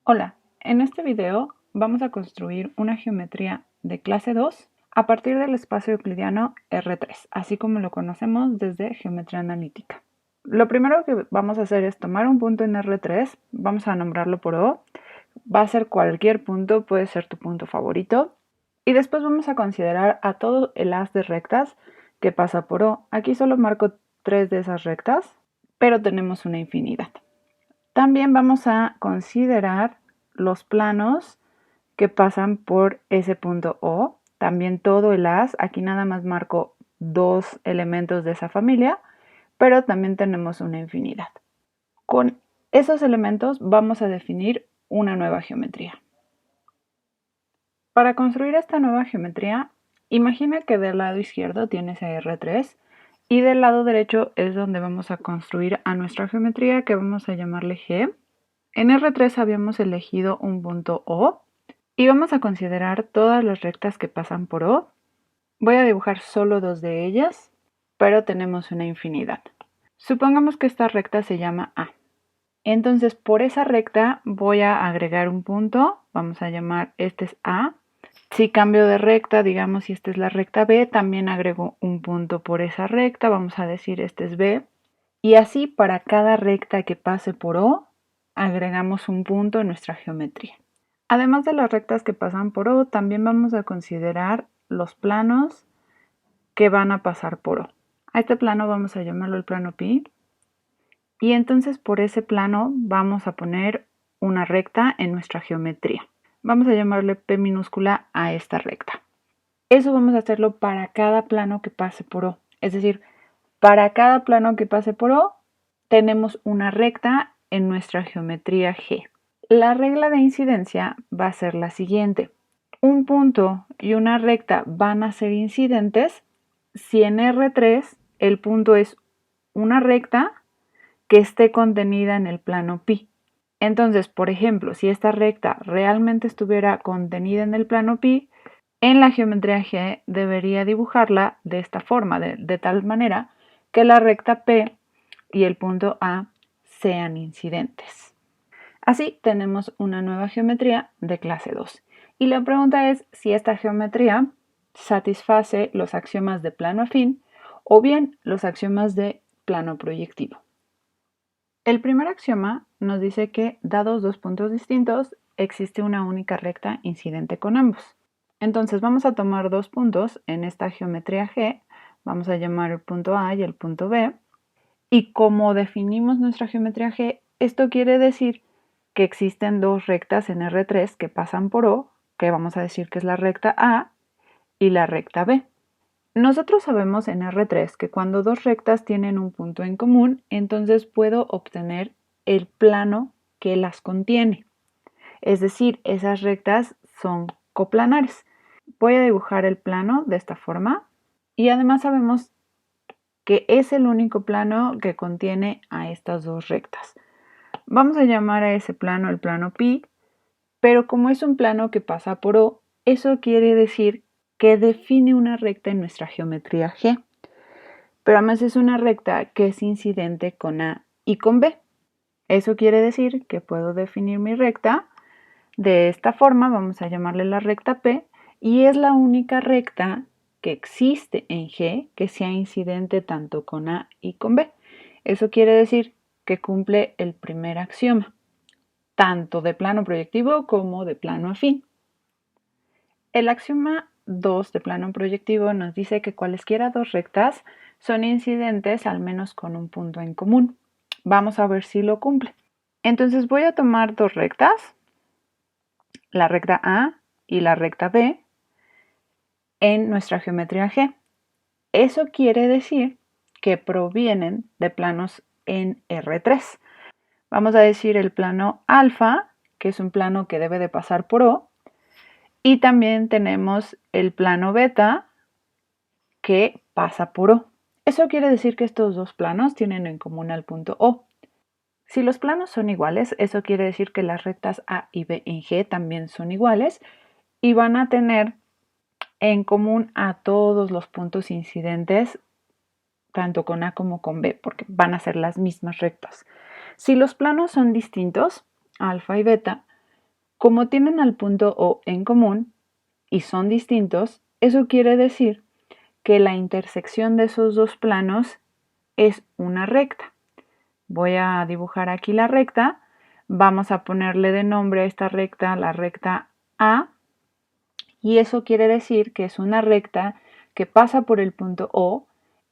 Hola, en este video vamos a construir una geometría de clase 2 a partir del espacio euclidiano R3, así como lo conocemos desde geometría analítica. Lo primero que vamos a hacer es tomar un punto en R3, vamos a nombrarlo por O, va a ser cualquier punto, puede ser tu punto favorito, y después vamos a considerar a todo el haz de rectas que pasa por O. Aquí solo marco 3 de esas rectas, pero tenemos una infinidad. También vamos a considerar los planos que pasan por ese punto O. También todo el haz. Aquí nada más marco 2 elementos de esa familia, pero también tenemos una infinidad. Con esos elementos vamos a definir una nueva geometría. Para construir esta nueva geometría, imagina que del lado izquierdo tienes a R3 y del lado derecho es donde vamos a construir a nuestra geometría que vamos a llamarle G. En R3 habíamos elegido un punto O y vamos a considerar todas las rectas que pasan por O. Voy a dibujar solo 2 de ellas, pero tenemos una infinidad. Supongamos que esta recta se llama A. Entonces por esa recta voy a agregar un punto, vamos a llamar este es A. Si cambio de recta, digamos si esta es la recta B, también agrego un punto por esa recta, vamos a decir este es B. Y así para cada recta que pase por O, agregamos un punto en nuestra geometría. Además de las rectas que pasan por O, también vamos a considerar los planos que van a pasar por O. A este plano vamos a llamarlo el plano pi. Y entonces por ese plano vamos a poner una recta en nuestra geometría. Vamos a llamarle P minúscula a esta recta. Eso vamos a hacerlo para cada plano que pase por O. Es decir, para cada plano que pase por O, tenemos una recta en nuestra geometría G. La regla de incidencia va a ser la siguiente. Un punto y una recta van a ser incidentes si en R3 el punto es una recta que esté contenida en el plano pi. Entonces, por ejemplo, si esta recta realmente estuviera contenida en el plano pi, en la geometría G debería dibujarla de esta forma, de tal manera que la recta P y el punto A sean incidentes. Así tenemos una nueva geometría de clase 2. Y la pregunta es si esta geometría satisface los axiomas de plano afín o bien los axiomas de plano proyectivo. El primer axioma nos dice que, dados dos puntos distintos, existe una única recta incidente con ambos. Entonces vamos a tomar dos puntos en esta geometría G, vamos a llamar el punto A y el punto B, y como definimos nuestra geometría G, esto quiere decir que existen dos rectas en R3 que pasan por O, que vamos a decir que es la recta A y la recta B. Nosotros sabemos en R3 que cuando dos rectas tienen un punto en común, entonces puedo obtener el plano que las contiene. Es decir, esas rectas son coplanares. Voy a dibujar el plano de esta forma y además sabemos que es el único plano que contiene a estas dos rectas. Vamos a llamar a ese plano el plano pi, pero como es un plano que pasa por O, eso quiere decir que define una recta en nuestra geometría G. Pero además es una recta que es incidente con A y con B. Eso quiere decir que puedo definir mi recta de esta forma, vamos a llamarle la recta P, y es la única recta que existe en G que sea incidente tanto con A y con B. Eso quiere decir que cumple el primer axioma, tanto de plano proyectivo como de plano afín. El axioma 2 de plano proyectivo nos dice que cualesquiera dos rectas son incidentes al menos con un punto en común. Vamos a ver si lo cumple. Entonces voy a tomar dos rectas, la recta A y la recta B, en nuestra geometría G. Eso quiere decir que provienen de planos en R3. Vamos a decir el plano alfa, que es un plano que debe de pasar por O, y también tenemos el plano beta, que pasa por O. Eso quiere decir que estos dos planos tienen en común al punto O. Si los planos son iguales, eso quiere decir que las rectas A y B en G también son iguales y van a tener en común a todos los puntos incidentes, tanto con A como con B, porque van a ser las mismas rectas. Si los planos son distintos, alfa y beta, Como tienen al punto O en común y son distintos, eso quiere decir que la intersección de esos dos planos es una recta. Voy a dibujar aquí la recta. Vamos a ponerle de nombre a esta recta la recta A, y eso quiere decir que es una recta que pasa por el punto O.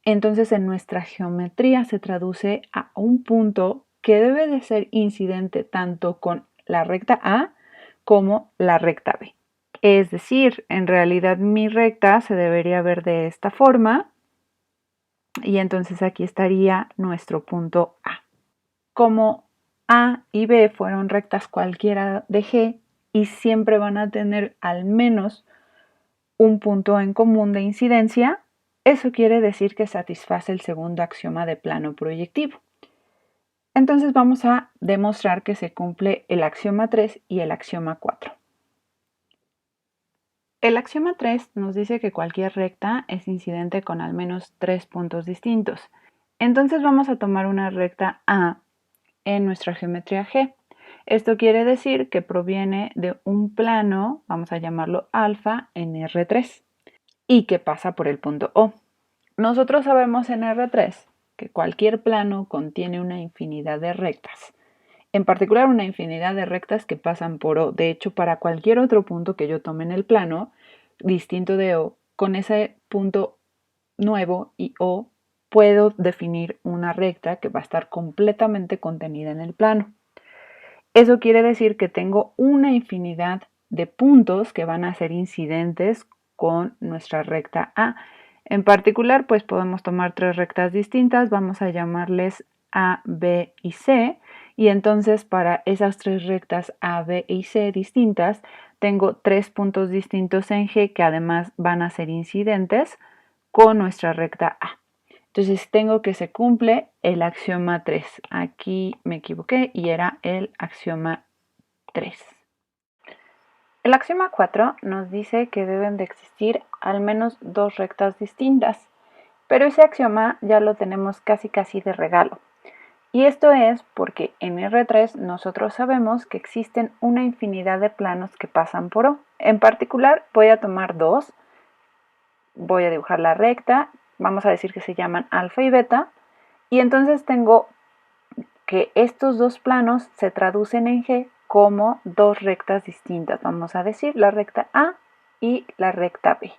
Entonces en nuestra geometría se traduce a un punto que debe de ser incidente tanto con la recta A como la recta B. Es decir, en realidad mi recta se debería ver de esta forma y entonces aquí estaría nuestro punto A. Como A y B fueron rectas cualquiera de G y siempre van a tener al menos un punto en común de incidencia, eso quiere decir que satisface el segundo axioma de plano proyectivo. Entonces vamos a demostrar que se cumple el axioma 3 y el axioma 4. El axioma 3 nos dice que cualquier recta es incidente con al menos 3 puntos distintos. Entonces vamos a tomar una recta A en nuestra geometría G. Esto quiere decir que proviene de un plano, vamos a llamarlo alfa, en R3, y que pasa por el punto O. Nosotros sabemos en R3 que cualquier plano contiene una infinidad de rectas, en particular una infinidad de rectas que pasan por O. De hecho, para cualquier otro punto que yo tome en el plano, distinto de O, con ese punto nuevo y O, puedo definir una recta que va a estar completamente contenida en el plano. Eso quiere decir que tengo una infinidad de puntos que van a ser incidentes con nuestra recta A. En particular, pues podemos tomar 3 rectas distintas, vamos a llamarles A, B y C, y entonces para esas 3 rectas A, B y C distintas, tengo 3 puntos distintos en G que además van a ser incidentes con nuestra recta A. Entonces tengo que se cumple el axioma 3. Aquí me equivoqué y era el axioma 3. El axioma 4 nos dice que deben de existir al menos 2 rectas distintas, pero ese axioma ya lo tenemos casi de regalo. Y esto es porque en R3 nosotros sabemos que existen una infinidad de planos que pasan por O. En particular voy a tomar 2, voy a dibujar la recta, vamos a decir que se llaman alfa y beta, y entonces tengo que estos dos planos se traducen en G como 2 rectas distintas. Vamos a decir la recta A y la recta B.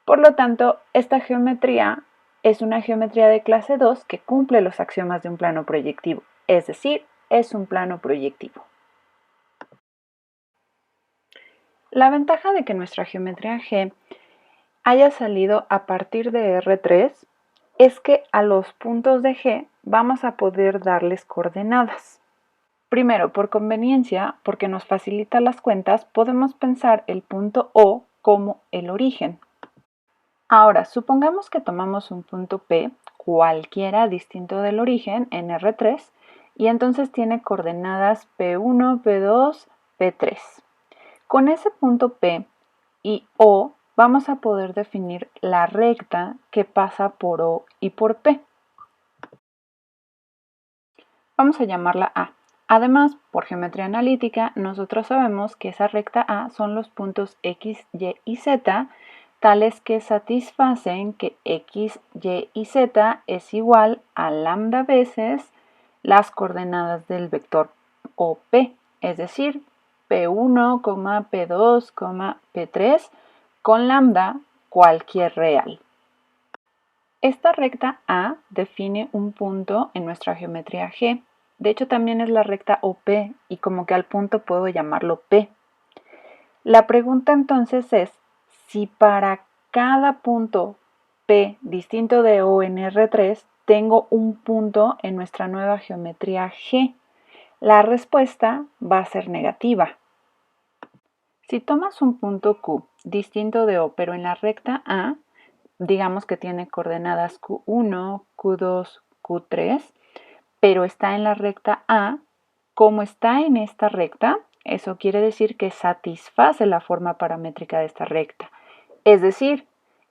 Por lo tanto, esta geometría es una geometría de clase 2 que cumple los axiomas de un plano proyectivo, es decir, es un plano proyectivo. La ventaja de que nuestra geometría G haya salido a partir de R3 es que a los puntos de G vamos a poder darles coordenadas. Primero, por conveniencia, porque nos facilita las cuentas, podemos pensar el punto O como el origen. Ahora, supongamos que tomamos un punto P, cualquiera distinto del origen, en R3, y entonces tiene coordenadas P1, P2, P3. Con ese punto P y O vamos a poder definir la recta que pasa por O y por P. Vamos a llamarla A. Además, por geometría analítica, nosotros sabemos que esa recta A son los puntos X, Y y Z, tales que satisfacen que X, Y y Z es igual a lambda veces las coordenadas del vector OP, es decir, P1, P2, P3 con lambda cualquier real. Esta recta A define un punto en nuestra geometría G. De hecho, también es la recta OP y como que al punto puedo llamarlo P. La pregunta entonces es, si para cada punto P distinto de O en R3 tengo un punto en nuestra nueva geometría G, la respuesta va a ser negativa. Si tomas un punto Q distinto de O, pero en la recta A, digamos que tiene coordenadas Q1, Q2, Q3, pero está en la recta A, como está en esta recta, eso quiere decir que satisface la forma paramétrica de esta recta. Es decir,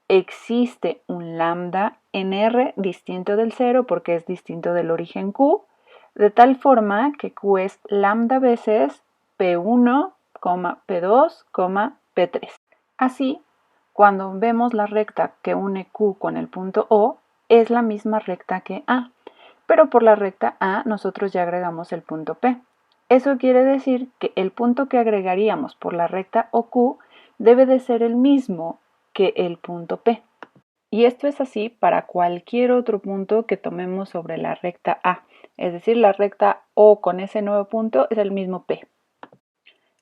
existe un lambda en R distinto del 0 porque es distinto del origen Q, de tal forma que Q es lambda veces P1, P2, P3. Así, cuando vemos la recta que une Q con el punto O, es la misma recta que A, pero por la recta A nosotros ya agregamos el punto P. Eso quiere decir que el punto que agregaríamos por la recta OQ debe de ser el mismo que el punto P. Y esto es así para cualquier otro punto que tomemos sobre la recta A. Es decir, la recta O con ese nuevo punto es el mismo P.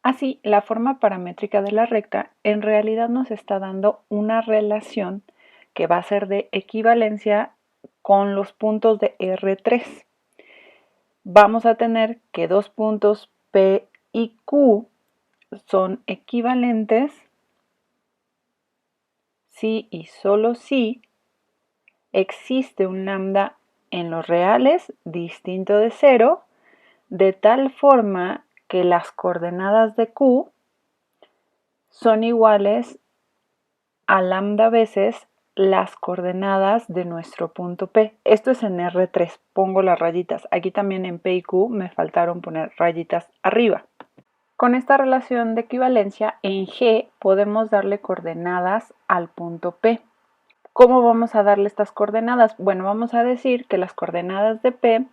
Así, la forma paramétrica de la recta en realidad nos está dando una relación que va a ser de equivalencia con los puntos de R3. Vamos a tener que dos puntos P y Q son equivalentes si y solo si existe un lambda en los reales distinto de 0, de tal forma que las coordenadas de Q son iguales a lambda veces las coordenadas de nuestro punto P. Esto es en R3, pongo las rayitas. Aquí también en P y Q me faltaron poner rayitas arriba. Con esta relación de equivalencia, en G podemos darle coordenadas al punto P. ¿Cómo vamos a darle estas coordenadas? Bueno, vamos a decir que las coordenadas de P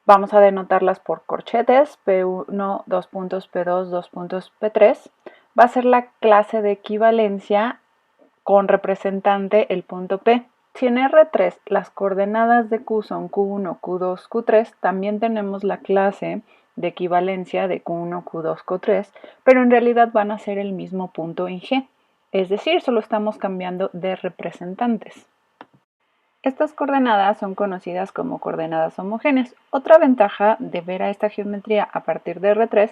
vamos a denotarlas por corchetes, P1, 2 puntos, P2, 2 puntos, P3. Va a ser la clase de equivalencia con representante el punto P. Si en R3 las coordenadas de Q son Q1, Q2, Q3, también tenemos la clase de equivalencia de Q1, Q2, Q3, pero en realidad van a ser el mismo punto en G. Es decir, solo estamos cambiando de representantes. Estas coordenadas son conocidas como coordenadas homogéneas. Otra ventaja de ver a esta geometría a partir de R3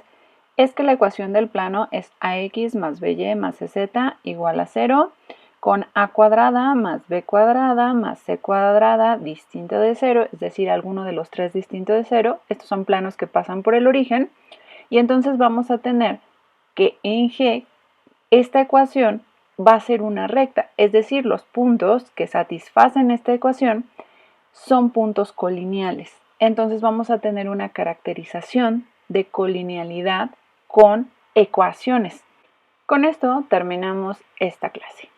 es que la ecuación del plano es ax más by más cz igual a 0, con a cuadrada más b cuadrada más c cuadrada distinto de 0, es decir, alguno de los tres distinto de 0. Estos son planos que pasan por el origen. Y entonces vamos a tener que en G esta ecuación va a ser una recta, es decir, los puntos que satisfacen esta ecuación son puntos colineales. Entonces vamos a tener una caracterización de colinealidad con ecuaciones. Con esto terminamos esta clase.